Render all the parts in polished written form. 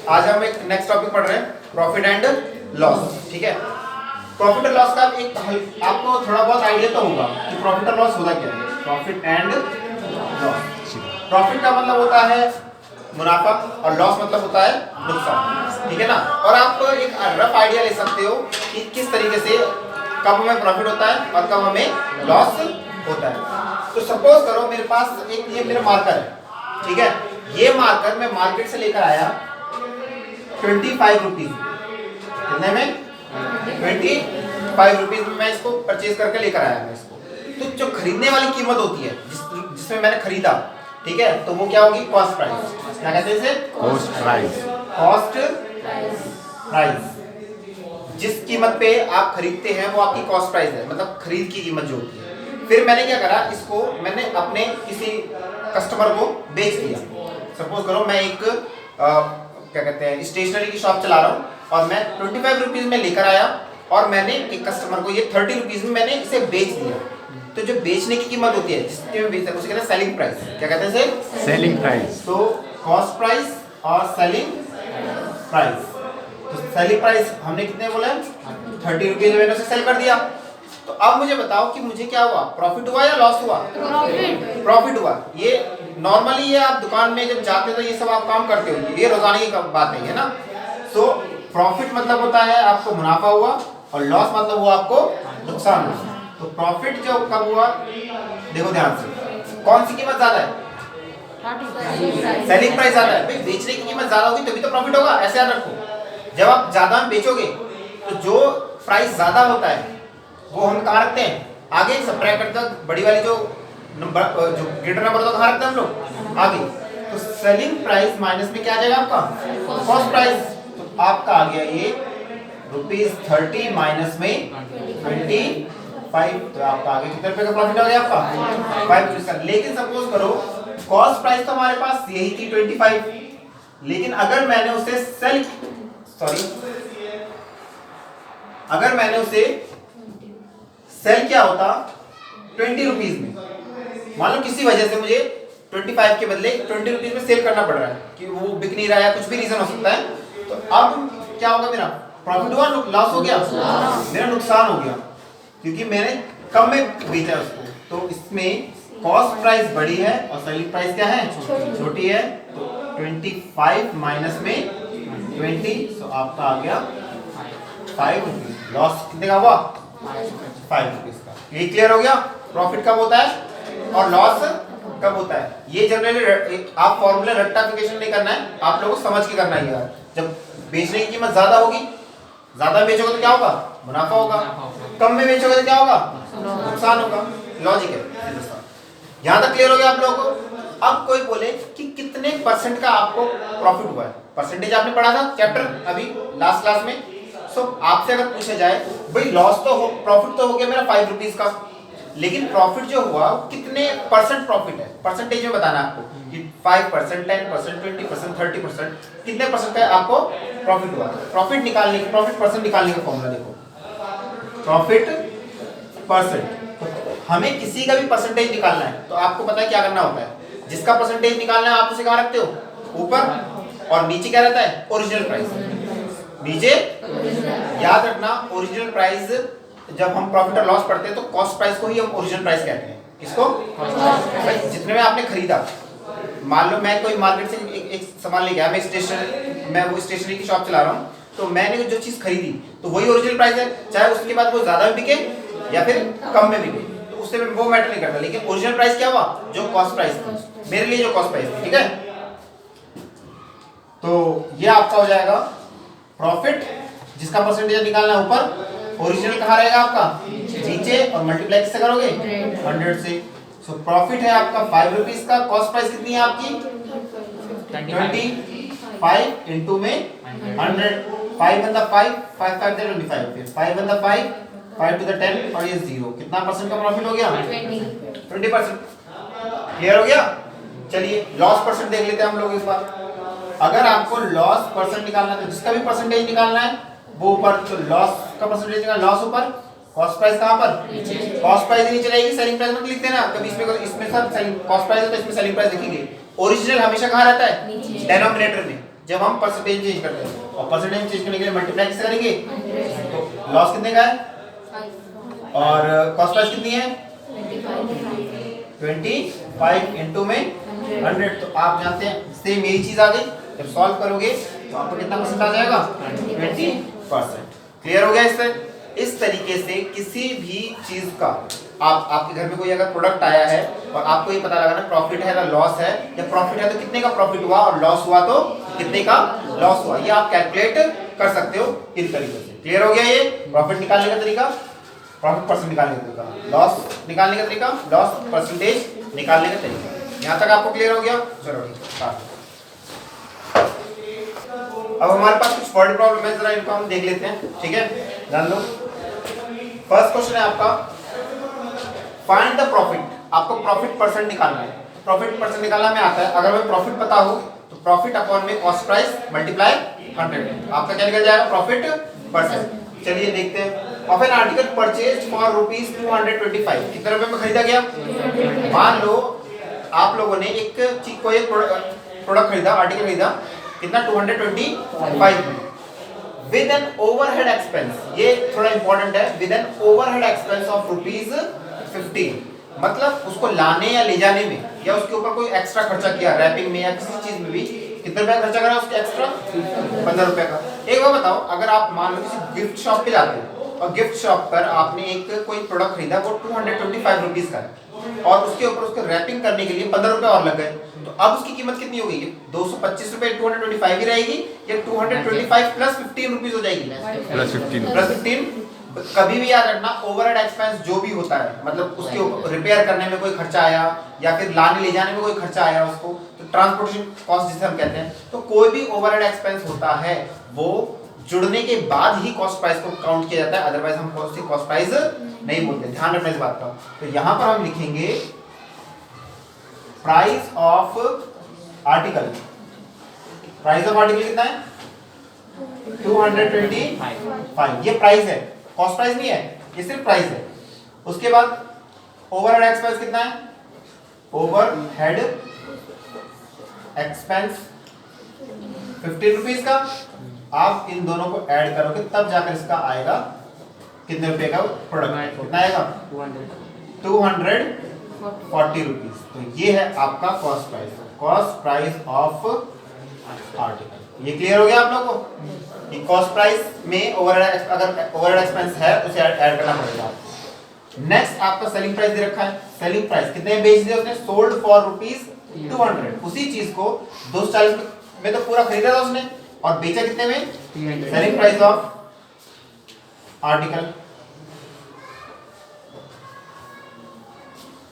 आज हम एक नेक्स्ट टॉपिक पढ़ रहे हैं, प्रॉफिट एंड लॉस। ठीक है, प्रॉफिट और लॉस का आपको थोड़ा बहुत आइडिया तो होगा कि प्रॉफिट और लॉस होता क्या है। प्रॉफिट एंड लॉस, प्रॉफिट का मतलब होता है मुनाफा और लॉस मतलब होता है नुकसान। ठीक है ना। और आप एक रफ आइडिया ले सकते हो कि किस तरीके से कब हमें प्रॉफिट होता है और कब हमें लॉस होता है। तो सपोज करो मेरे पास एक ये मेरा मार्कर है। ठीक है, ये मार्कर मैं मार्केट से लेकर आया 25 रुपीज। कितने में? 25 रुपीज में मैं इसको परचेज करके लेकर आया मैं इसको। तो जो खरीदने वाली कीमत होती है जिसमें मैंने खरीदा, ठीक है, तो वो क्या होगी? Cost price. क्या कहते हैं इसे? Cost price. Cost price. जिस कीमत पे आप खरीदते हैं वो आपकी कॉस्ट प्राइस है, मतलब खरीद की कीमत जो होती है। फिर मैंने क्या करा, इसको मैंने अपने किसी कस्टमर को बेच दिया। सपोज करो मैं एक क्या कहते हैं स्टेशनरी की शॉप चला रहा हूँ और मैं 25 रुपीज में लेकर आया और मैंने एक कस्टमर को ये 30 रुपीज में मैंने इसे बेच दिया। तो जो बेचने की कीमत होती है जिसके में बेचते हैं उसे कहते हैं सेलिंग प्राइस। क्या कहते हैं इसे? Selling price. तो कॉस्ट प्राइस और सेलिंग प्राइस। तो सेलिंग प्राइस हमने कितने बोला है? 30 रुपीज में मैंने उसे सेल कर दिया। तो अब मुझे बताओ कि मुझे क्या हुआ? प्रॉफिट हुआ या लॉस हुआ? प्रॉफिट हुआ। ये नॉर्मली ये आप दुकान में जब जाते हो तो ये सब आप काम करते हो, ये रोजाना की बात है ना। सो प्रॉफिट मतलब होता है आपको मुनाफा हुआ और लॉस मतलब हुआ आपको नुकसान हुआ। तो प्रॉफिट जो कब हुआ, देखो ध्यान से, कौन सी कीमत ज्यादा है? सेलिंग प्राइस ज्यादा है। भाई बेचने की कीमत ज्यादा होगी तभी तो प्रॉफिट होगा, ऐसे याद रखो। जब आप ज्यादा में बेचोगे तो जो प्राइस ज्यादा होता है वो हम कहाँ रखते हैं? आगे सबट्रैक्ट करते हैं, बड़ी वाली जो नंबर जो ग्रेटर नंबर तो कहाँ रखते हैं हम लोग? आगे। तो सेलिंग प्राइस माइनस में क्या आ जाएगा आपका? Cost price. तो आपका आ गया ये ₹30 माइनस में 25। तो आपका आगे कितने रुपए का प्रॉफिट आ गया आपका? 5 रुपीज का। लेकिन सपोज करो कॉस्ट प्राइस तो हमारे पास यही थी 25, लेकिन अगर मैंने उसे सेल क्या होता 20 रुपीज में, मान लो किसी वजह से मुझे 25 के बदले 20 रुपीज में सेल करना पड़ रहा है कि वो बिक नहीं रहा है, कुछ भी रीजन हो सकता है। तो अब क्या होगा? मेरा प्रॉफिट हुआ, लॉस हो गया? मेरा नुकसान हो गया क्योंकि मैंने कम में बेचा उसको। तो इसमें कॉस्ट प्राइस बड़ी है और सेलिंग प्राइस क्या है? छोटी है। तो 25 माइनस में 20, तो आपका आ गया 5 रुपीज। लॉस कितने का हुआ? 5 रुपीज का। ये क्लियर हो गया? प्रॉफिट कब होता है और लॉस कब होता है? ये जनरली आप फॉर्मूला रेक्टिफिकेशन नहीं करना है, आप लोगों को समझ के करना है यार। जब बेचने की कीमत ज्यादा होगी, ज्यादा बेचोगे तो क्या होगा? मुनाफा होगा। कम में बेचोगे तो क्या होगा? नुकसान होगा। लॉजिक है। यहाँ तक क्लियर हो गया आप लोगों को? अब कोई बोले कि कितने परसेंट का आपको प्रॉफिट हुआ है? परसेंटेज आपने पढ़ा था चैप्टर अभी लास्ट क्लास में। सो आपसे अगर पूछा जाए भाई लॉस तो हो, प्रॉफिट तो हो गया मेरा 5 रुपीज का, लेकिन प्रॉफिट जो हुआ कितने परसेंट प्रॉफिट है? परसेंटेज में बताना है आपको कि 5%, 10%, 20%, 30%, कितने परसेंट का आपको प्रॉफिट हुआ। प्रॉफिट निकालने की, प्रॉफिट परसेंट निकालने का फॉर्मूला देखो, प्रॉफिट परसेंट। हमें किसी का भी परसेंटेज निकालना है तो आपको पता है क्या करना होता है? जिसका परसेंटेज निकालना है आप उसे कहाँ रखते हो? ऊपर। और नीचे क्या रहता है? Original price. नीचे याद रखना, ओरिजिनल प्राइस जब हम प्रॉफिट और लॉस पढ़ते हैं तो कॉस्ट प्राइस को ही हम ओरिजिनल प्राइस कहते हैं। किसको? भाई जितने में आपने खरीदा, मान लो मैं कोई मार्केट से एक सामान ले गया, मैं वो स्टेशनरी की शॉप चला रहा हूँ, तो मैंने जो चीज खरीदी तो वही ओरिजिनल प्राइस है, चाहे उसके बाद वो ज्यादा में बिके या फिर कम में बिके, तो उससे वो मैटर नहीं करता। लेकिन ओरिजिनल प्राइस क्या हुआ? जो कॉस्ट प्राइस थी, मेरे लिए जो कॉस्ट प्राइस थी। ठीक है, तो ये आपका हो जाएगा प्रॉफिट, जिसका परसेंटेज निकालना है ऊपर, ओरिजिनल कहाँ रहेगा आपका? नीचे। और मल्टीप्लाई किससे करोगे? 100 से। सो प्रॉफिट है आपका 5 रुपीज का। कॉस्ट प्राइस कितनी है आपकी? 25 इंटू में 100। 5 × 5, 5 5 25। फिर 5 × 5, 5 to the 10 और ये 0। कितना परसेंट का प्रॉफिट हो गया? 20%। क्लियर हो गया? चलिए लॉस परसेंट देख लेते हैं हम लोग इस बार। अगर आपको लॉस परसेंट निकालना है तो जिसका भी परसेंटेज निकालना है वो ऊपर, तो लॉस का परसेंटेज निकालना, लॉस ऊपर, कॉस्ट प्राइस कहाँ पर? कॉस्ट प्राइस नीचे रहेगी, सेलिंग प्राइस मत लिखते ना कभी। इसमें सब कॉस्ट प्राइस है तो इसमें सेलिंग प्राइस लिखेंगे। ओरिजिनल हमेशा कहाँ रहता है? डिनोमिनेटर में। जब हम परसेंटेज चेंज करते हैं, और परसेंटेज चेंज करने के लिए मल्टीप्लाई किससे करेंगे, तो लॉस कितने का है और कॉस्ट प्राइस कितनी है 25 इंटू में 100। तो आप जानते हैं सेम यही चीज आ गई, जब सॉल्व करोगे तो आपको कितना परसेंट आ जाएगा 20%। क्लियर हो गया इससे। इस तरीके से किसी भी चीज का आपके घर में कोई अगर प्रोडक्ट आया है और आपको ये पता लगाना प्रॉफिट है या लॉस है, या प्रॉफिट है तो कितने का प्रॉफिट हुआ और लॉस हुआ तो कितने का लॉस हुआ, ये आप कैलकुलेट कर सकते हो इन तरीके से। क्लियर हो गया ये प्रॉफिट निकालने का तरीका, प्रॉफिट परसेंट निकालने का तरीका, लॉस निकालने का तरीका, लॉस परसेंटेज निकालने का तरीका। यहाँ तक आपको क्लियर हो गया। चलो ठीक है, अब हमारे पास कुछ वर्ड प्रॉब्लम है, जरा इनको हम देख लेते हैं। ठीक है, ध्यान दो। फर्स्ट क्वेश्चन है आपका, फाइंड द प्रॉफिट। आपको प्रॉफिट परसेंट निकालना है। प्रॉफिट परसेंट निकालना में आता है, अगर हमें प्रॉफिट पता हो तो प्रॉफिट अपॉन में कॉस्ट प्राइस मल्टीप्लाई 100, आपका क्या निकल जाएगा प्रॉफिट परसेंट। चलिए देखते हैं। Of an article purchased for ₹225, कितने रुपए में खरीदा गया। मान लो आप लोगों ने एक चीज को एक प्रोडक्ट खरीदा, आर्टिकल खरीदा, कितना 225 में, विद एन ओवरहेड एक्सपेंस, ये थोड़ा इंपॉर्टेंट है, with an overhead expense of ₹15, मतलब उसको लाने या ले जाने में या उसके ऊपर कोई एक्स्ट्रा खर्चा किया, रैपिंग में या किसी चीज में भी कितने रुपए खर्चा करा उसके एक्स्ट्रा 15 रुपए का। एक बार बताओ, अगर आप मान लो किसी गिफ्ट शॉप पे जाते हो और गिफ्ट शॉप पर आपने एक कोई प्रोडक्ट खरीदा, वो 225 रुपीज का है और उसके ऊपर उसको रैपिंग करने के लिए 15 रुपए और लग गए, तो अब उसकी कीमत कितनी होगी, 225 रुपए 225 ही रहेगी या 225 प्लस 15 रुपीज हो जाएगी, प्लस 15। कभी भी याद रखना, ओवरहेड एक्सपेंस जो भी होता है, मतलब उसके ऊपर रिपेयर करने में कोई खर्चा आया या फिर लाने ले जाने में कोई खर्चा आया उसको, तो ट्रांसपोर्टेशन कॉस्ट जिसे हम कहते हैं, तो कोई भी ओवरहेड एक्सपेंस होता है वो जुड़ने के बाद ही कॉस्ट प्राइस को काउंट किया जाता है, अदरवाइज हम कॉस्ट प्राइस नहीं बोलते। ध्यान रखना इस बात का। तो यहां पर हम लिखेंगे price of article. Price of article कितना है 225, ये प्राइस है, कॉस्ट प्राइस नहीं है, ये सिर्फ प्राइस है। उसके बाद ओवरहेड एक्सपेंस कितना है, ओवरहेड एक्सपेंस 15 रुपीज का। आप इन दोनों को ऐड करोगे तब जाकर इसका आएगा कितने रुपए का प्रोडक्ट, कितना आएगा 240 रुपीज। तो ये है आपका cost price, cost price of article. ये क्लियर हो गया आप लोगों को कि कॉस्ट प्राइस में ओवरहेड, अगर ओवरहेड एक्सपेंस है उसे ऐड करना पड़ेगा। नेक्स्ट आपका सेलिंग प्राइस दे रखा है। सेलिंग प्राइस कितने में बेच दिया उसने, सोल्ड फॉर ₹200। उसी चीज को 240 में तो पूरा खरीदा था उसने और बेचा कितने में, सेलिंग प्राइस ऑफ आर्टिकल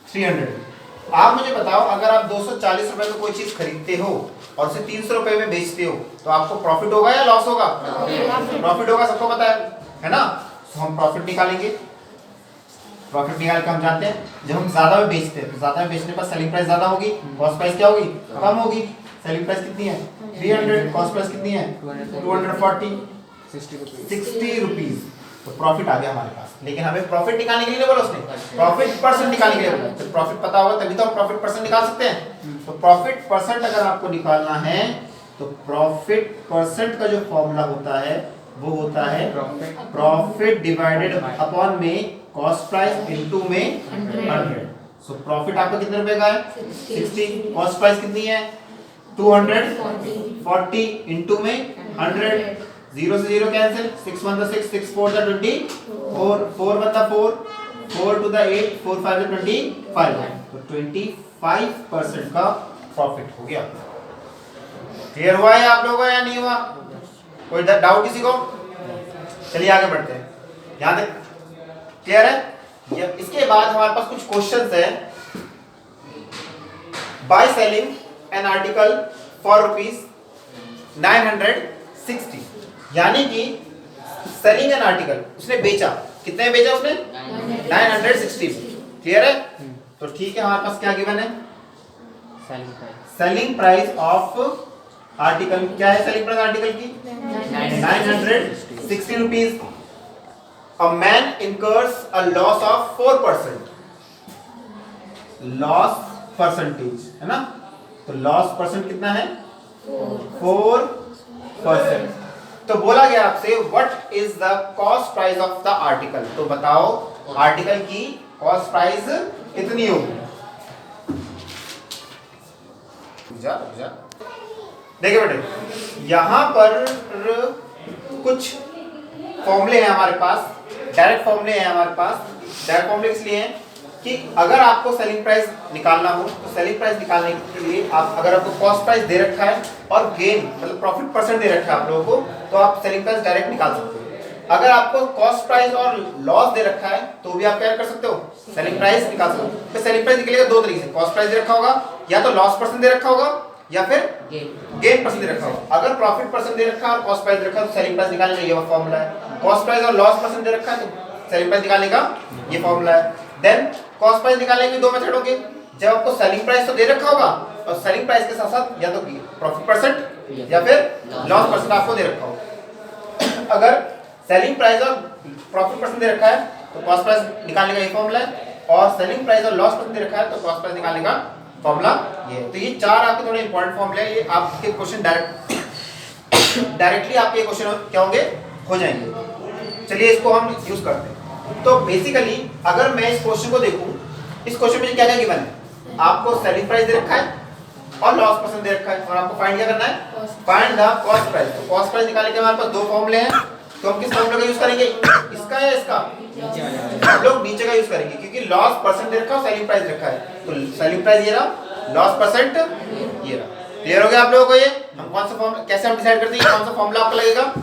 300। आप मुझे बताओ, अगर आप 240 रुपए में कोई चीज खरीदते हो और उसे 300 रुपए में बेचते हो तो आपको प्रॉफिट होगा या लॉस होगा, प्रॉफिट होगा, सबको पता है ना। तो हम प्रॉफिट निकालेंगे। प्रॉफिट निकाल के हम जानते हैं जब हम ज्यादा में बेचते हैं तो ज्यादा में बेचने पर सेलिंग प्राइस ज्यादा होगी, कॉस्ट प्राइस क्या होगी, कम होगी। सेलिंग प्राइस कितनी है 300, कॉस्ट प्राइस कितनी है 240, 60 रुपीज। तो प्रॉफिट आ गया हमारे पास, लेकिन हमें प्रॉफिट निकालने के लिए बोला उसने, प्रॉफिट परसेंट निकालने के लिए बोला। तो प्रॉफिट पता होगा तभी तो हम प्रॉफिट परसेंट निकाल सकते हैं। तो प्रॉफिट परसेंट अगर आपको निकालना है तो प्रॉफिट परसेंट का जो फॉर्मूला होता है वो होता है प्रॉफिट डिवाइडेड अपॉन में कॉस्ट प्राइस इनटू में 100। सो प्रॉफिट आपका कितने रुपए का है 60, कॉस्ट प्राइस कितनी है 240 इनटू में 100, 0 से 0 कैंसिल, 6 1 6, 6 4 20, 4 1 4, 4 2 8, 4 5 25। तो 25% का प्रॉफिट हो गया। क्लियर हुआ है आप लोगों को या नहीं हुआ, कोई डाउट किसी को। चलिए आगे बढ़ते हैं, यहां तक क्लियर है। इसके बाद हमारे पास कुछ क्वेश्चंस है। By selling an article for ₹960, यानी कि सेलिंग एन आर्टिकल, उसने बेचा, कितने बेचा उसने 960। क्लियर है। तो ठीक है, हमारे पास क्या गिवन है, सेलिंग प्राइस ऑफ आर्टिकल क्या है, सेलिंग प्राइस आर्टिकल की 960 rupees. A man incurs a loss of 4%, loss percentage है ना, तो लॉस परसेंट कितना है 4 परसेंट। तो बोला गया आपसे what is the cost price of the article, तो बताओ आर्टिकल की कॉस्ट प्राइस कितनी होगी। देखिए बेटे यहां पर कुछ फॉर्मूले हैं हमारे पास, डायरेक्ट फॉर्मूले हैं हमारे पास। डायरेक्ट फॉर्मूले इसलिए हैं कि अगर आपको सेलिंग प्राइस निकालना हो तो सेलिंग प्राइस निकालने के लिए आप अगर आपको कॉस्ट प्राइस दे रखा है और गेन मतलब प्रॉफिट परसेंट दे रखा है आप लोगों को, तो आप सेलिंग प्राइस डायरेक्ट निकाल सकते हो। अगर आपको कॉस्ट प्राइस और लॉस दे रखा है तो भी आप क्या कर सकते हो, सेलिंग प्राइस निकाल सकते हो। तो सेलिंग प्राइस निकलेगा दो तरीके से, कॉस्ट प्राइस दे रखा होगा या तो लॉस परसेंट दे रखा होगा या फिर गेन परसेंट दे रखा होगा। अगर प्रॉफिट परसेंट दे रखा है और कॉस्ट प्राइस दे रखा है तो सेलिंग प्राइस निकालने का ये फॉर्मूला है। कॉस्ट प्राइस और लॉस परसेंट दे रखा है तो सेलिंग प्राइस निकालने का ये फॉर्मूला है। देन कॉस्ट प्राइस निकालने के दो मेथड होंगे, जब आपको सेलिंग प्राइस तो दे रखा होगा और सेलिंग प्राइस के साथ साथ या तो प्रॉफिट परसेंट या फिर लॉस परसेंट आपको दे रखा होगा। अगर सेलिंग प्राइस और प्रॉफिट परसेंट दे रखा है तो कॉस्ट प्राइस निकालने का ये फॉर्मूला है, और सेलिंग प्राइस और लॉस परसेंट दे रखा है तो कॉस्ट प्राइस निकालने का फॉर्मूला ये है। तो ये चार आपके थोड़े इंपॉर्टेंट फॉर्मूले हैं, ये आपके क्वेश्चन डायरेक्टली आपके क्वेश्चन क्या होंगे, हो जाएंगे। चलिए इसको हम यूज करते हैं। तो बेसिकली अगर मैं इस क्वेश्चन को देखूं, इस क्वेश्चन में क्या क्या गिवन है, आपको सेलिंग प्राइस दे रखा है और लॉस परसेंट दे रखा है और आपको फाइंड क्या करना है, फाइंड द कॉस्ट प्राइस। तो कॉस्ट प्राइस निकालने के हमारे पास दो फॉर्मूले हैं, तो हम किस फॉर्मूले का यूज करेंगे, इसका या इसका, हम लोग नीचे का यूज करेंगे क्योंकि लॉस परसेंट दे रखा है और सेलिंग प्राइस रखा है। तो सेलिंग प्राइस ये रहा, लॉस परसेंट ये रहा। क्लियर हो गया आप लोगों को ये, हम कौन सा फॉर्मूला कैसे हम डिसाइड करते हैं कौन सा फॉर्मूला आपको लगेगा,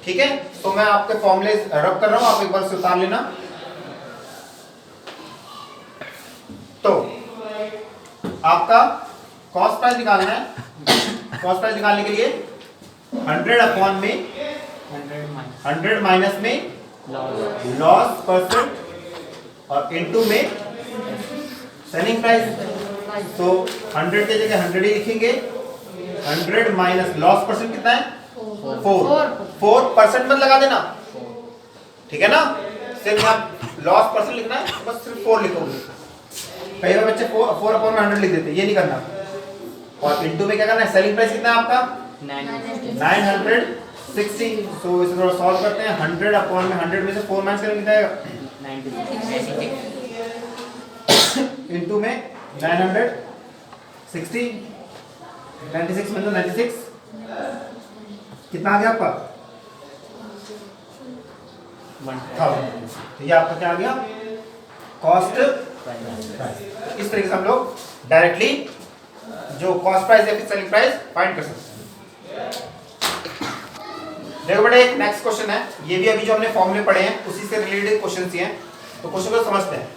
ठीक है। तो मैं आपके फॉर्मूले रब कर रहा हूं, आप एक बार से उतार लेना। तो आपका कॉस्ट प्राइस निकालना है, कॉस्ट प्राइस निकालने के लिए 100 अपॉन में 100 माइनस में लॉस परसेंट और इनटू में सेलिंग प्राइस। तो 100 के जगह 100 ही लिखेंगे, 100 माइनस लॉस परसेंट कितना है 4% मत लगा देना, ठीक है ना, सिर्फ आप लॉस परसेंट लिखना है, बस सिर्फ 4 लिखोगे। कई बार बच्चे 4 अपॉन में 100 लिख देते हैं, ये नहीं करना। और इनटू में क्या करना है, सेलिंग प्राइस कितना है आपका 960। तो इसे थोड़ा सॉल्व करते हैं। 100 अपॉन में 100 में से 4 माइनस करेंगे कितना आएगा, 96 इनटू में 960, 96 में तो 96 कितना आ गया आपका 1000। तो ये आपका क्या आ गया, कॉस्ट प्राइस। इस तरीके से हम लोग डायरेक्टली जो कॉस्ट प्राइस या फिर सेलिंग प्राइस फाइंड कर सकते हैं। देखो बेटा एक नेक्स्ट क्वेश्चन है, ये भी अभी जो हमने फॉर्मूले पढ़े हैं उसी से रिलेटेड क्वेश्चंस ही हैं। तो क्वेश्चन को समझते हैं।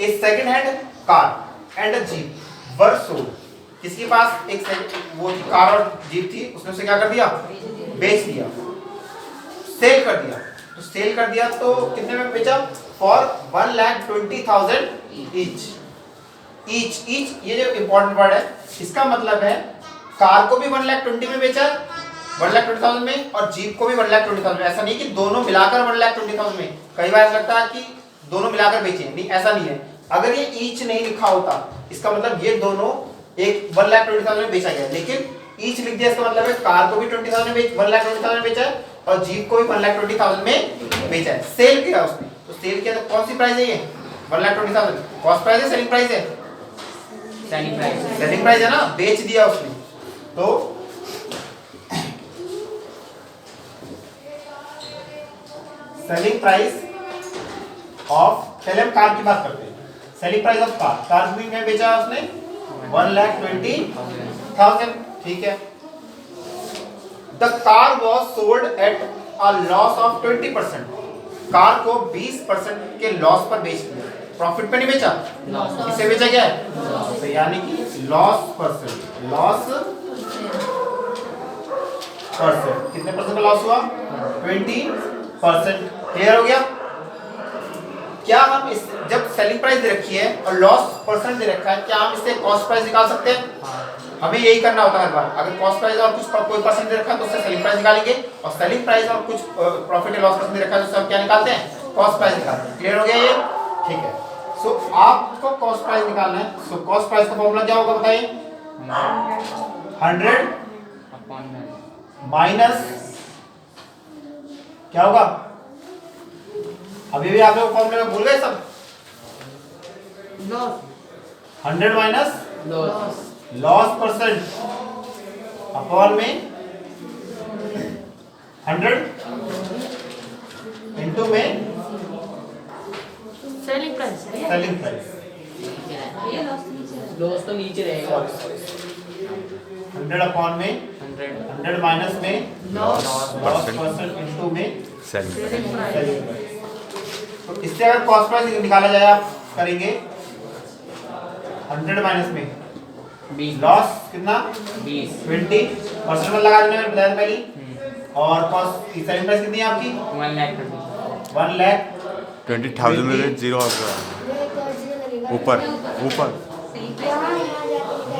A second hand car and a jeep were sold. किसके पास एक वो कार और जीप थी, उसने उसे क्या कर दिया, बेच दिया, सेल कर दिया। तो सेल कर दिया तो कितने में बेचा, फॉर 1,20,000 ईच। ये जो इंपॉर्टेंट वर्ड है, इसका मतलब है कार को भी 1,20,000 में बेचा, 1,20,000 में, और जीप को भी 1,20,000 में। ऐसा नहीं कि दोनों मिलाकर 1,20,000 में, कई बार ऐसा लगता है कि दोनों मिलाकर बेचे, नहीं ऐसा नहीं है। अगर ये ईच नहीं लिखा होता इसका मतलब ये दोनों एक 1,20,000 में बेचा गया, लेकिन ईच लिख दिया इसका मतलब है कार को भी 1,20,000 में 1,20,000 में बेचा है और जीप को भी 1,20,000 में बेचा है। सेल किया उसने, तो सेल किया तो कौन सी प्राइस है ये, 1,20,000 कॉस्ट प्राइस है सेलिंग प्राइस है, सेलिंग प्राइस है ना, बेच दिया उसने। तो सेलिंग प्राइस ऑफ, पहले हम कार की बात करते हैं। सेलिंग प्राइस ऑफ कार भी में बेचा उसने 1,20,000, ठीक है। The car was sold at a loss of 20%। Car को 20% के लॉस पर बेच दिया, प्रॉफिट पे नहीं बेचा, किसे बेचा गया है, तो यानी कि लॉस परसेंट, लॉस परसेंट कितने परसेंट का लॉस हुआ, 20%। क्लियर हो गया। क्या हम इस जब सेलिंग प्राइस दे रखी है और लॉस परसेंट दे रखा है, क्या हम इससे कॉस्ट प्राइस निकाल सकते हैं, हमें यही करना होता है हर बार। अगर कॉस्ट प्राइस और कुछ कोई परसेंट दे रखा है तो उससे सेलिंग प्राइस निकालेंगे, और सेलिंग प्राइस और कुछ प्रॉफिट या लॉस परसेंट दे रखा है तो उससे हम क्या निकालते हैं, कॉस्ट प्राइस निकालते हैं। क्लियर हो गया ये, ठीक है। सो आपको कॉस्ट प्राइस निकालना है, सो कॉस्ट प्राइस का फॉर्मूला क्या होगा बताइए, 100 माइनस क्या होगा, अभी भी आप लोग फॉर्मूले में भूल गए सब, 100 माइनस लॉस परसेंट अपॉन में 100 इंटू में सेलिंग प्राइस लॉस तो नीचे रहेगा। 100 अपॉन में 100 माइनस में लॉस परसेंट इंटू में सेलिंग प्राइस। Selling price. तो इससे अगर कॉस्ट प्राइस निकाला जाए आप करेंगे 100 माइनस में 20 लॉस कितना 20 20% में लगा देना मैंने बताया था पहले, और कॉस्ट की सेलिंग प्राइस कितनी है आपकी 1 लाख 20,000 में से जीरो आ गया ऊपर ऊपर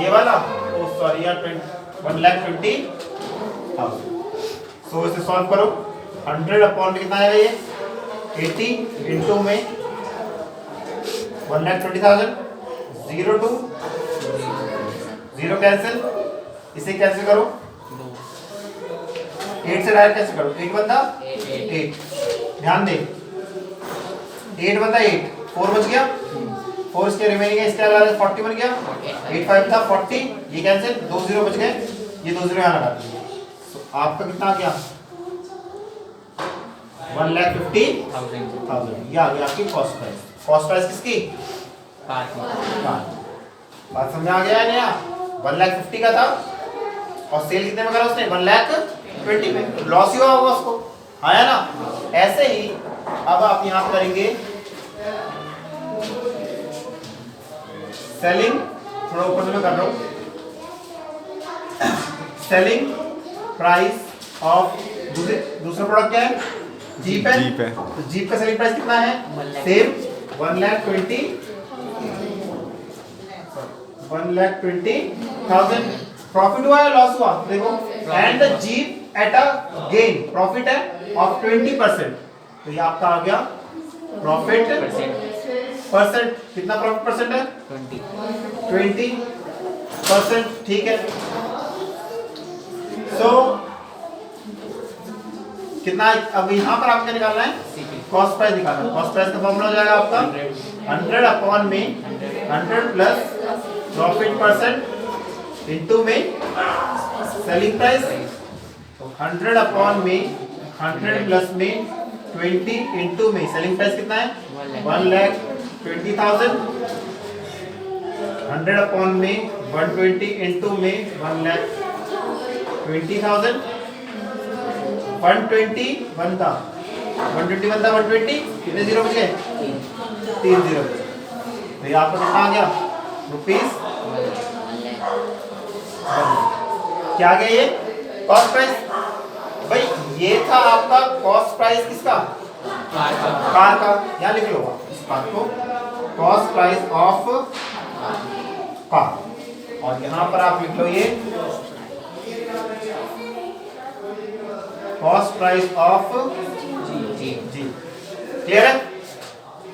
ये वाला, ओ सॉरी यार 1,20,000। सो इसे सॉल्व करो, 100 अपॉन में कितना आएगा ये 80 इंटू में 1,20,000, 0 टू 0 कैंसिल, इसे कैंसिल करो 8 से डायरेक्ट कैंसिल करो, 8 बनता 8, ध्यान दे 8 बनता 8, 4 बच गया, 4 इसके रिमेनिंग है, इसके अलावा 40 बन गया, 8 5 था 40, ये कैंसिल, 2 0 बच गए, ये 2 0 यहाँ लगा दीजिए। तो आपका कितना आ गया 1,50,000, ये आ गया आपकी कॉस्ट प्राइस। कॉस्ट प्राइस किसकी, कार। बात समझ आ गया है नया, 1,50,000 का था और सेल कितने में करा उसने 1,20,000 में, लॉस ही हुआ होगा उसको, आया ना। ऐसे ही अब आप यहाँ करेंगे सेलिंग, थोड़ा ऊपर से मैं कर रहा हूँ, सेलिंग प्राइस ऑफ दूसरा प्रोडक्ट क्या है, जीप है, जीप है। तो जीप का सेलिंग प्राइस कितना है, सेम 1,20,000। प्रॉफिट हुआ या लॉस हुआ देखो, and the jeep at a gain, profit है ऑफ 20%, तो ये आपका आ गया प्रॉफिट परसेंट, कितना प्रॉफिट परसेंट है 20%, ठीक है। सो कितना, अब यहाँ पर आपको निकालना है कॉस्ट प्राइस निकालना है। कॉस्ट प्राइस का फॉर्मूला हो जाएगा आपका 100 अपॉन में 100 प्लस प्रॉफिट परसेंट इंटू में सेलिंग प्राइस, 100 अपॉन में 100 प्लस में 20 इंटू में सेलिंग प्राइस कितना है 1,20,000, 100 अपॉन में 120 इंटू में 1,20,000, 120 बनता 120 कितने जीरो बच गए 3 जीरो बचे, तो ये आपका कितना आ गया रुपीस, क्या आ गया ये कॉस्ट प्राइस। भाई ये था आपका कॉस्ट प्राइस किसका, कार का, यहाँ लिख लो इस बात को, कॉस्ट प्राइस ऑफ कार, और यहाँ पर आप लिख लो ये cost price of G. Clear है।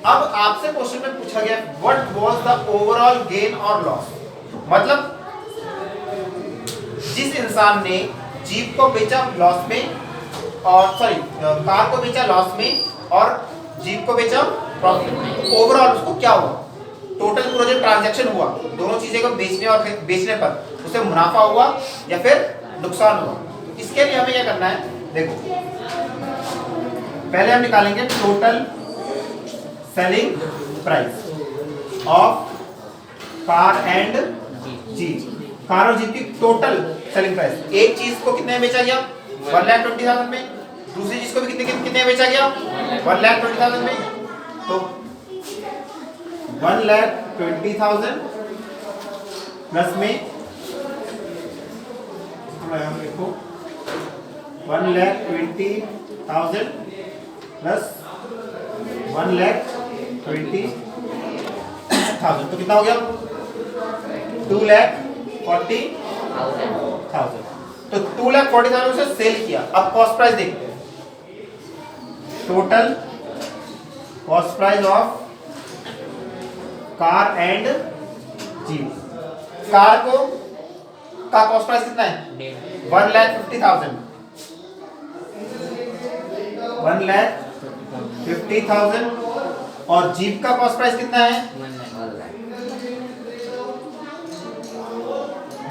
अब आपसे क्वेश्चन में पूछा गया what was the overall gain और लॉस, मतलब जिस इंसान ने जीप को बेचा लॉस में, और सॉरी कार को बेचा लॉस में और जीप को बेचा प्रॉफिट में, ओवरऑल उसको क्या हुआ, टोटल पूरा जो ट्रांजैक्शन हुआ दोनों चीजें को बेचने और बेचने पर उसे मुनाफा हुआ या फिर नुकसान हुआ। तो इसके लिए हमें क्या करना है, देखो पहले हम निकालेंगे total selling price of car and jeep, car और जीप की टोटल सेलिंग प्राइस, एक चीज को कितने में बेचा गया 1,20,000 में, दूसरी चीज को भी कितने में बेचा गया 1,20,000 में, तो 1,20,000 प्लस में देखो 1,20,000 प्लस 1,20,000, तो कितना हो गया 2,40,000, तो 2,40,000 से सेल किया। अब कॉस्ट प्राइस देखते हैं, total cost price of car and jeep, car को का कॉस्ट प्राइस कितना है 1,50,000, 1,50,000 और जीप का कॉस्ट प्राइस कितना है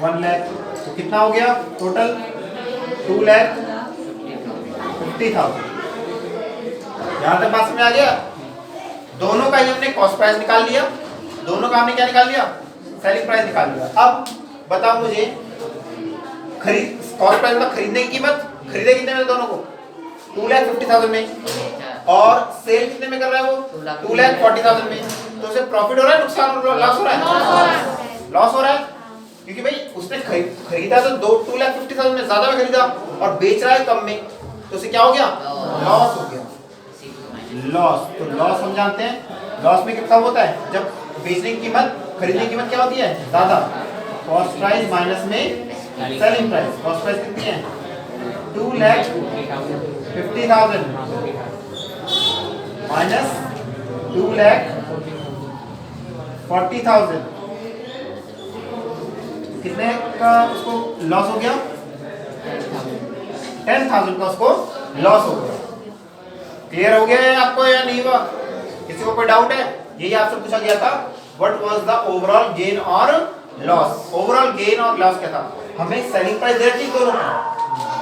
1 लाख। तो कितना हो गया टोटल 2,50,000। यहां तक बात समझ आ गया। दोनों का ही हमने कॉस्ट प्राइस निकाल लिया, दोनों का हमने क्या निकाल लिया सेलिंग प्राइस निकाल लिया। अब बताओ मुझे खरीद कॉस्ट प्राइस मतलब खरीदने की कीमत, खरीदे कितने में दोनों को 2,50,000 में और सेल कितने में कर रहा है वो 2,40,000 में। तो उसे प्रॉफिट हो रहा है नुकसान लॉस हो रहा है लॉस हो रहा है क्योंकि भाई उसने खरीदा तो 2,50,000 में ज्यादा में खरीदा और बेच रहा है कम में, तो उसे क्या हो गया लॉस हो गया लॉस। तो लॉस हम जानते हैं लॉस में कितना होता है जब बेचने की कीमत खरीदने की कीमत क्या होती है ज्यादा। कॉस्ट प्राइस माइनस में सेलिंग प्राइस। कॉस्ट प्राइस कितनी है 2,50,000 माइनस 2,40,000 कितने का उसको लॉस हो गया 10,000 का उसको लॉस हो गया। क्लियर हो गया है आपको या नहीं हुआ? किसी को कोई डाउट है? यही आपसे पूछा गया था what was the overall gain और लॉस। ओवरऑल गेन और लॉस क्या था, हमें सेलिंग प्राइस दे रखी दोनों,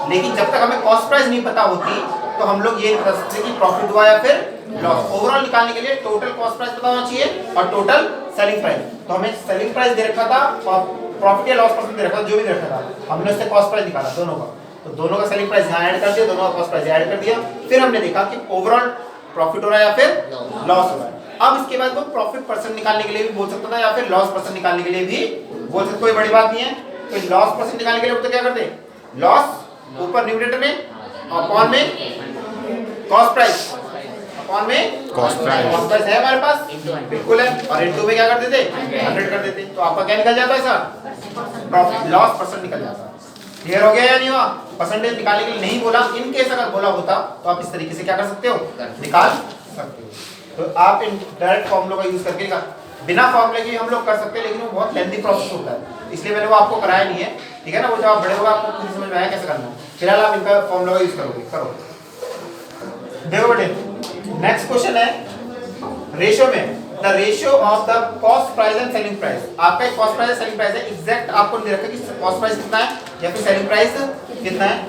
लेकिन जब तक हमें कॉस्ट प्राइस नहीं पता होती तो हम लोग ये नहीं बता सकते कि प्रॉफिट हुआ या फिर लॉस। ओवरऑल निकालने के लिए टोटल कॉस्ट प्राइस पता होना चाहिए और टोटल सेलिंग प्राइस। तो हमें सेलिंग प्राइस दे रखा था और प्रॉफिट या लॉस परसेंट दे रखा था, जो भी दे रखा था हमने उससे कॉस्ट प्राइस निकाला दोनों का। तो दोनों का सेलिंग प्राइस यहाँ ऐड कर दिया, दोनों का कॉस्ट प्राइस ऐड कर दिया, फिर हमने देखा कि ओवरऑल प्रॉफिट हो रहा है या फिर लॉस हो रहा है। अब इसके बाद वो प्रॉफिट परसेंट निकालने के लिए भी बोल सकता था या फिर लॉस परसेंट निकालने के लिए भी बोल सकते, कोई बड़ी बात नहीं है। तो लॉस परसेंट निकालने के लिए तो क्या करते लॉस ऊपर न्यूमरेटर में और अपॉन में कॉस्ट प्राइस, अपॉन में कॉस्ट प्राइस है हमारे पास बिल्कुल है, और इनटू में क्या कर देते 100 कर देते। तो आपका क्या निकल जाता है सर प्रॉफिट लॉस परसेंट निकल जाता है। क्लियर हो गया या नहीं हुआ? परसेंटेज निकालने के लिए नहीं बोला, इन केस अगर बोला होता तो आप इस तरीके से क्या कर सकते हो निकाल सकते हो। तो आप इन डायरेक्ट फॉर्मूला का यूज करके बिना फॉर्मूले के हम लोग कर सकते हैं, लेकिन वो बहुत लेंथी प्रोसेस होता है, इसलिए मैंने वो आपको कराया नहीं है। ठीक है ना, वो जब आप बड़े होगा आपको खुद समझ में आया कैसे करना है। फिलहाल आप इनका फॉर्मूला का यूज करोगे, करो। देखो बेटे नेक्स्ट क्वेश्चन है रेशियो में the ratio of the cost price and selling price. आपका एक कॉस्ट प्राइस सेलिंग प्राइस है, एग्जैक्ट आपको दे रखा है कि कॉस्ट प्राइस कितना है या फिर सेलिंग प्राइस कितना है।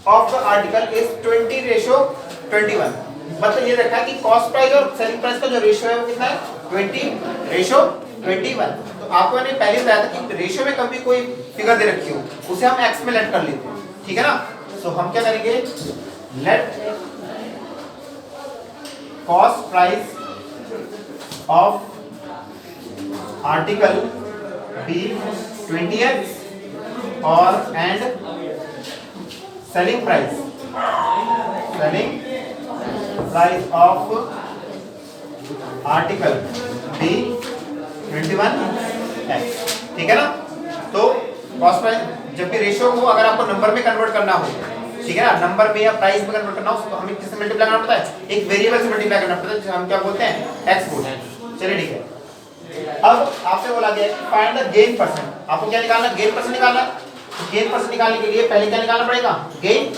Of the article is 20:21। मतलब ये रखा है कि कॉस्ट प्राइस और सेलिंग प्राइस का जो रेशियो है वो कितना है 20:21। तो आपको मैंने पहले बताया था कि रेशियो में कभी कोई फिगर दे रखी हो उसे हम एक्स में लेट कर लेते हैं, ठीक है ना। सो हम क्या करेंगे let cost price of article be 20x और and selling price of article be 21x, ठीक है ना। तो कॉस्ट प्राइस जब भी रेशियो को अगर आपको नंबर में कन्वर्ट करना हो, ठीक है ना, नंबर में या प्राइस में कन्वर्ट करना हो तो हमें किससे मल्टीप्लाई करना पड़ता है एक वेरिएबल से मल्टीप्लाई करना पड़ता है, जिसे हम क्या बोलते हैं x बोलते हैं। चलिए ठीक है, अब आपसे बोला गया फाइंड द गेन परसेंट। आपको क्या निकालना है गेन परसेंट निकालना है। गेन परसेंट निकालने के लिए पहले क्या निकालना पड़ेगा गेन।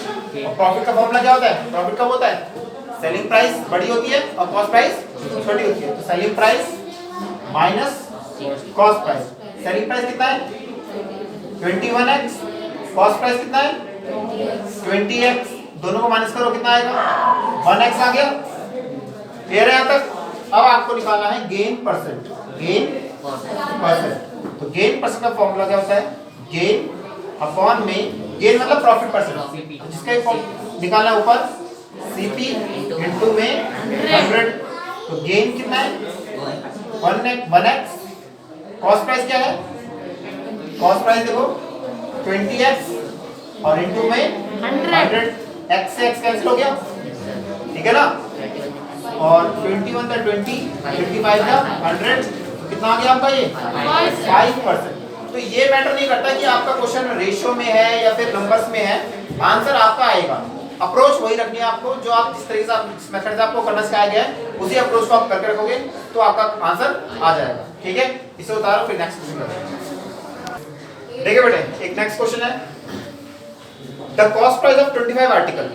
और प्रॉफिट का फॉर्मूला क्या होता है, प्रॉफिट कब होता है सेलिंग प्राइस बड़ी होती है और कॉस्ट प्राइस छोटी होती है। तो selling price minus cost price. Selling price कितना है 21x, कॉस्ट प्राइस कितना है 20x, दोनों को माइनस करो कितना आएगा 1x आ गया। क्लियर है यहाँ तक? अब आपको निकालना है गेन परसेंट। गेन परसेंट, तो गेन परसेंट का फॉर्मूला क्या होता है गेन अपॉन में, गेन मतलब प्रॉफिट परसेंट, जिसका निकालना है ऊपर सीपी इनटू में 100। तो गेन कितना है 1x। कॉस्ट प्राइस क्या है, कॉस्ट प्राइस देखो 20x और इनटू में 100, x से x कैंसिल हो गया, ठीक है ना। और 21 का 20, 55 का 100, तो कितना आ गया आपका ये 5%। तो ये मैटर नहीं करता कि आपका क्वेश्चन रेशियो में है या फिर नंबर्स में है, आंसर आपका आएगा। अप्रोच वही रखनी है आपको, जो आप जिस तरीके से आप जिस मेथड से आपको करना सिखाया गया है उसी अप्रोच को आप करके रखोगे तो आपका आंसर आ जाएगा। ठीक है, इसे उतारो फिर नेक्स्ट क्वेश्चन करेंगे। देखिए बेटे एक नेक्स्ट क्वेश्चन है the cost price of 25 article.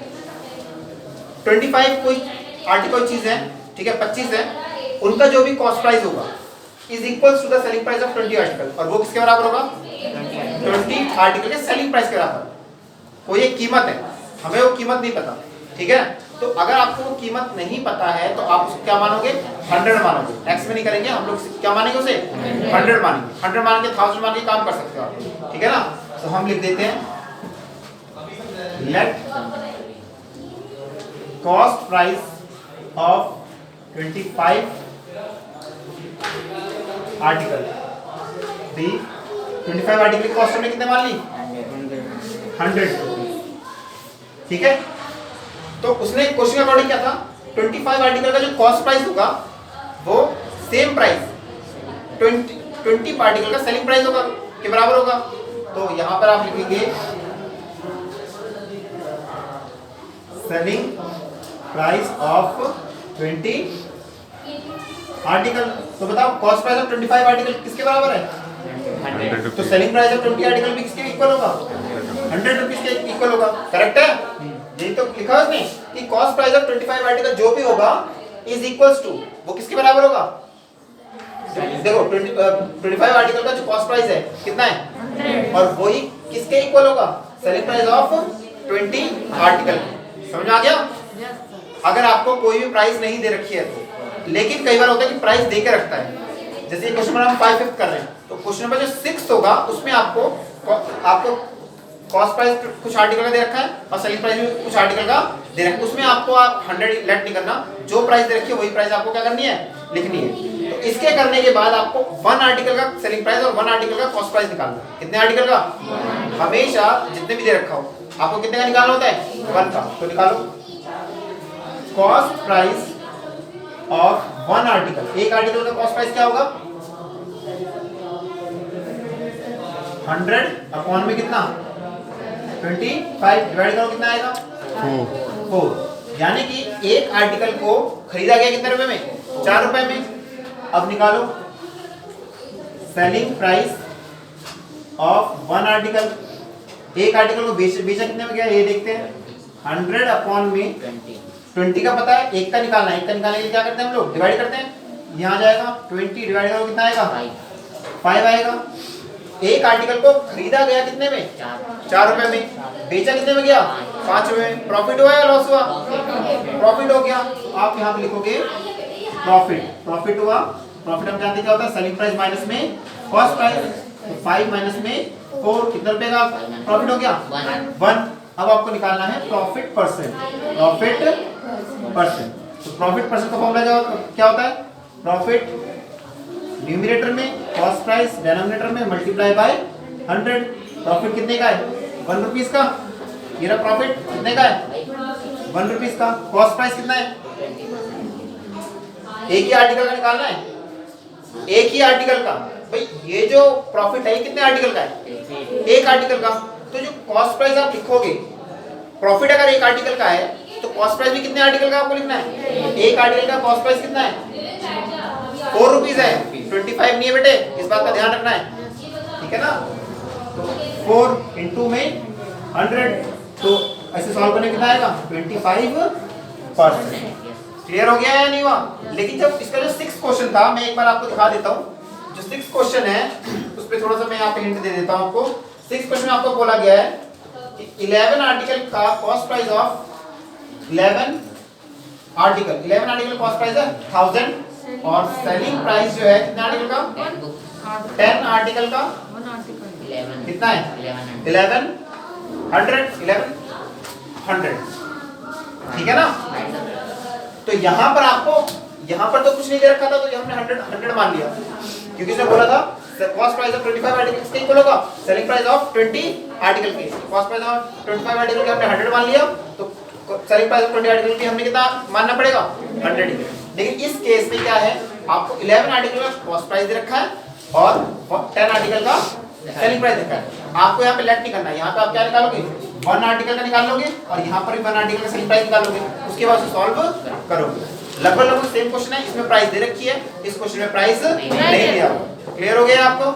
25 कोई आर्टिकल चीज है, ठीक है, 25 है, उनका जो भी कॉस्ट प्राइस होगा is equals to the selling price of 20 article, और वो किसके बराबर होगा? 20 आर्टिकल के सेलिंग प्राइस के बराबर। कोई एक कीमत है, हमें वो कीमत नहीं पता, ठीक है, तो अगर आपको वो कीमत नहीं पता है तो आप उसको क्या मानोगे? 100 मानोगे। एक्स में नहीं करेंगे हम लोग, क्या मानेंगे उसे? 100 मानेंगे। 100 मान के 1000 मान के काम कर सकते हो आप, ठीक है ना। तो हम लिख देते हैं late cost price of 25 article the 25 article की कॉस्ट हमने कितने मान ली? 100, ठीक है। तो उसने क्वेश्चन अकॉर्डिंग क्या था? 25 आर्टिकल का जो कॉस्ट प्राइस होगा वो सेम प्राइस 20 आर्टिकल का सेलिंग प्राइस होगा के बराबर होगा। तो यहां पर आप लिखेंगे सेलिंग प्राइस ऑफ 20 आर्टिकल। तो बताओ कॉस्ट प्राइस ऑफ 25 आर्टिकल किसके बराबर है? 100 तो सेलिंग प्राइस ऑफ 20 आर्टिकल भी किसके इक्वल होगा? 100 रुपीज के इक्वल होगा। करेक्ट है? यही तो लिखा है उसने कि कॉस्ट प्राइस ऑफ 25 आर्टिकल जो भी होगा इज इक्वल्स टू, वो किसके बराबर होगा? देखो 25 आर्टिकल का जो कॉस्ट प्राइस है कितना है, और वही किसके इक्वल होगा? Selling price of 20 article. समझ में आ गया? अगर आपको कोई भी प्राइस नहीं दे रखी है तो, लेकिन कई बार होता है कि प्राइस दे के रखता है, जैसे क्वेश्चन नंबर हम 5 कर रहे हैं, तो क्वेश्चन नंबर जो 6 होगा उसमें आपको कॉस्ट प्राइस कुछ आर्टिकल का दे रखा है और सेलिंग प्राइस भी कुछ आर्टिकल का दे रखा है, उसमें आपको आप 100 लेट नहीं करना, जो प्राइस दे रखी है वही प्राइस आपको क्या करनी है? लिखनी है। तो इसके करने के बाद आपको 1 आर्टिकल का सेलिंग प्राइस और 1 आर्टिकल का कॉस्ट प्राइस निकालना है। कितने आर्टिकल का? हमेशा जितने भी दे रखा हो आपको कितने का निकालना होता है? 1 का। तो निकालो कॉस्ट प्राइस ऑफ 1 आर्टिकल। एक आर्टिकल का कॉस्ट प्राइस क्या होगा? 100 अपॉन में कितना? 25 डिवाइड करो कितना आएगा? 4। यानी कि एक आर्टिकल को खरीदा गया कितने रुपए में? 4 रुपए में। अब निकालो सेलिंग प्राइस ऑफ 1 आर्टिकल। एक आर्टिकल को बेचा कितने में गया ये देखते हैं। 100 अपॉन में 20 का पता है, एक का निकालना है। एक का निकालने के लिए क्या करते हैं हम लोग? डिवाइड करते हैं। यहाँ जाएगा 20 डिवाइड करो कितना आएगा? 5 आएगा। एक आर्टिकल को खरीदा गया कितने में? 4 रुपए में। बेचा कितने में गया? 5 रुपए में। प्रॉफिट हुआ या लॉस हुआ? प्रॉफिट हो गया। आप यहाँ पे लिखोगे प्रॉफिट। प्रॉफिट हुआ। प्रॉफिट हम जानते क्या होता है? सेलिंग प्राइस माइनस में कॉस्ट प्राइस। तो 5 माइनस में 4 कितने रुपए का प्रॉफिट हो गया? 1। अब आपको निकालना है प्रॉफिट परसेंट। Profit percent. तो प्रॉफिट परसेंट का फॉर्मूला क्या होता है? प्रॉफिट न्यूमरेटर में कॉस्ट प्राइस, डिनोमिनेटर में मल्टीप्लाई बाय 100। प्रॉफिट कितने का है? 1 रुपीस का। ये रहा प्रॉफिट कितने का है? 1 रुपीस का। कॉस्ट प्राइस कितना है? एक ही आर्टिकल का निकालना है, एक ही आर्टिकल का। भाई ये जो प्रॉफिट है कितने आर्टिकल का है? एक आर्टिकल का। तो जो कॉस्ट प्राइस आप लिखोगे, प्रॉफिट अगर एक आर्टिकल का है तो कॉस्ट प्राइस भी कितने आर्टिकल का आपको लिखना है? एक आर्टिकल का कॉस्ट प्राइस कितना है? 4 रुपीस है। 25 नहीं है बेटे, इस बात का ध्यान रखना है, ठीक है ना। तो 4 इंटू में 100, तो ऐसे सॉल्व करने कितना आएगा? 25%। क्लियर हो गया या नहीं हुआ? लेकिन जब इसका जो 6 क्वेश्चन था, मैं एक बार आपको दिखा देता हूँ। जो 6 क्वेश्चन है उस पर थोड़ा सा मैं यहाँ पे हिंट दे देता हूँ आपको। 6 क्वेश्चन में आपको बोला गया है कि 11 आर्टिकल का cost price of 11 article cost price है 1000, और सेलिंग प्राइस जो है कितने आर्टिकल का? 10 आर्टिकल का कितना है? 1100। ठीक है ना। तो यहाँ पर आपको, यहाँ पर तो कुछ नहीं दे रखा था, तो हमने 100 मान लिया, क्योंकि इसने बोला था कॉस्ट प्राइस ऑफ 25 आर्टिकल के इक्वल होगा सेलिंग प्राइस ऑफ 20 आर्टिकल के। कॉस्ट प्राइस ऑफ 25 आर्टिकल के हमने 100 मान लिया, तो सेलिंग प्राइस ऑफ 20 आर्टिकल की हमने कितना मानना पड़ेगा? 100। लेकिन इस केस में क्या है, आपको 11 आर्टिकल का कॉस्ट प्राइस दे रखा है और 10 आर्टिकल का सेलिंग प्राइस देखा है। आपको यहाँ पे लेट नहीं करना है। यहाँ पे आप क्या निकालोगे? 1 आर्टिकल का निकाल लोगे और यहाँ पर भी 1 आर्टिकल का सेलिंग प्राइस निकाल लोगे, उसके बाद सॉल्व करोगे। लगभग सेम क्वेश्चन है, इसमें प्राइस दे रखी है, इस क्वेश्चन में प्राइस नहीं दिया। क्लियर हो गया आपको?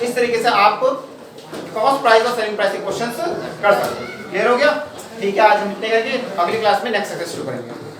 इस तरीके से आप कॉस्ट प्राइस और सेलिंग प्राइस के क्वेश्चंस कर सकते हो। क्लियर हो गया? ठीक है, आज हम इतने करके अगली क्लास में नेक्स्ट एक्सरसाइज शुरू करेंगे।